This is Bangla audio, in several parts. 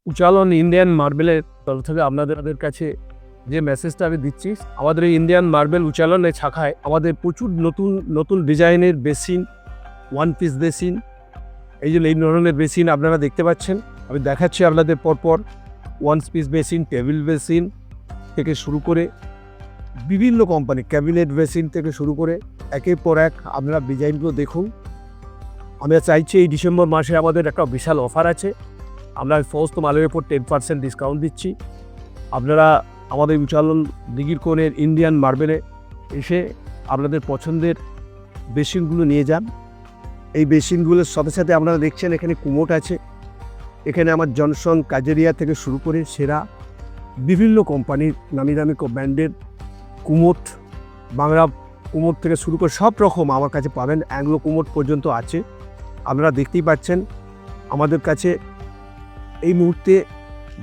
উচালন ইন্ডিয়ান মার্বেলের তরফ থেকে আপনাদের কাছে যে মেসেজটা আমি দিচ্ছি, আমাদের এই ইন্ডিয়ান মার্বেল উচালনের শাখায় আমাদের প্রচুর নতুন নতুন ডিজাইনের বেসিন, ওয়ান পিস বেসিন, এই ধরনের বেসিন আপনারা দেখতে পাচ্ছেন। আমি দেখাচ্ছি আপনাদের পরপর। One piece basin, table basin থেকে শুরু করে বিভিন্ন কোম্পানি ক্যাবিনেট বেসিন থেকে শুরু করে একের পর এক আপনারা ডিজাইনগুলো দেখুন। আমরা চাইছি এই ডিসেম্বর মাসে আমাদের একটা বিশাল অফার আছে। আমরা সমস্ত মালের উপর 10% ডিসকাউন্ট দিচ্ছি। আপনারা আমাদের উচালন দিঘির কোণের ইন্ডিয়ান মার্বেলে এসে আপনাদের পছন্দের বেসিনগুলো নিয়ে যান। এই বেসিনগুলোর সাথে সাথে আপনারা দেখছেন এখানে কুমোট আছে। এখানে আমার জনসন, কাজেরিয়া থেকে শুরু করে সেরা বিভিন্ন কোম্পানির নামি দামি ব্র্যান্ডের কুমোট, বাংলা কুমোট থেকে শুরু করে সব রকম আমার কাছে পাবেন। অ্যাংলো কুমোট পর্যন্ত আছে। আপনারা দেখতেই পাচ্ছেন আমাদের কাছে এই মুহূর্তে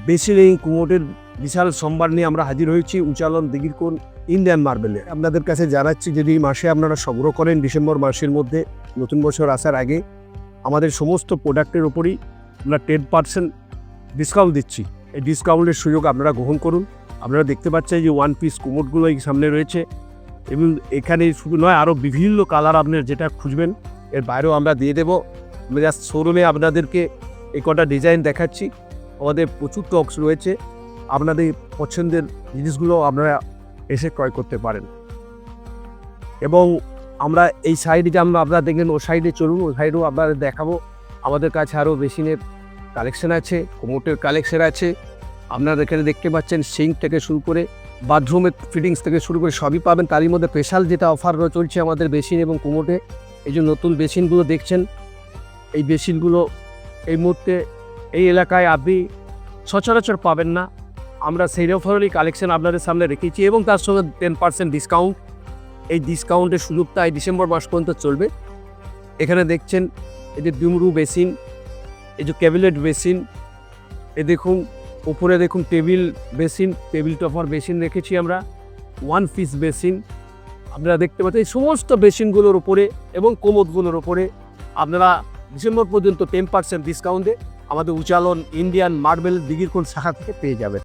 বেসিন এই কুমোটের বিশাল সম্ভার নিয়ে আমরা হাজির হয়েছি উচালন দিঘির কোণ ইন্ডিয়ান মার্বেলে। আপনাদের কাছে জানাচ্ছি, যদি এই মাসে আপনারা সংগ্রহ করেন ডিসেম্বর মাসের মধ্যে, নতুন বছর আসার আগে, আমাদের সমস্ত প্রোডাক্টের ওপরই আমরা 10% ডিসকাউন্ট দিচ্ছি। এই ডিসকাউন্টের সুযোগ আপনারা গ্রহণ করুন। আপনারা দেখতে পাচ্ছেন যে ওয়ান পিস কুমোটগুলো এই সামনে রয়েছে এবং এখানে শুধু নয়, আরও বিভিন্ন কালার আপনার যেটা খুঁজবেন এর বাইরেও আমরা দিয়ে দেবো। আমরা জাস্ট শোরুমে আপনাদেরকে এই কটা ডিজাইন দেখাচ্ছি। আমাদের প্রচুর টক্স রয়েছে। আপনাদের পছন্দের জিনিসগুলো আপনারা এসে ক্রয় করতে পারেন। এবং আমরা এই সাইডে যে আপনারা দেখলেন, ও সাইডে চলুন, ও সাইডেও আপনাদের দেখাবো। আমাদের কাছে আরও বেসিনের কালেকশন আছে, কোমোটের কালেকশন আছে। আপনারা এখানে দেখতে পাচ্ছেন সিঙ্ক থেকে শুরু করে বাথরুমের ফিটিংস থেকে শুরু করে সবই পাবেন। তারই মধ্যে স্পেশাল যেটা অফার চলছে আমাদের বেসিন এবং কোমোটে, এই যে নতুন বেসিনগুলো দেখছেন, এই বেসিনগুলো এই মুহূর্তে এই এলাকায় আপনি সচরাচর পাবেন না। আমরা সেই অফারেরই কালেকশন আপনাদের সামনে রেখেছি এবং তার সঙ্গে 10% ডিসকাউন্ট। এই ডিসকাউন্টের সুযোগটা এই ডিসেম্বর মাস পর্যন্ত চলবে। এখানে দেখছেন এই যে ডুমরু বেসিন, এই যে ক্যাবিনেট বেসিন, এ দেখুন উপরে দেখুন table basin, table topper basin রেখেছি আমরা, ওয়ান পিস বেসিন। আপনারা দেখতে পাচ্ছেন এই সমস্ত বেসিনগুলোর উপরে এবং কোমোটগুলোর উপরে আপনারা ডিসেম্বর পর্যন্ত 10% ডিসকাউন্টে আমাদের উচালন ইন্ডিয়ান মার্বেল দিঘির কোণ শাখা থেকে পেয়ে যাবেন।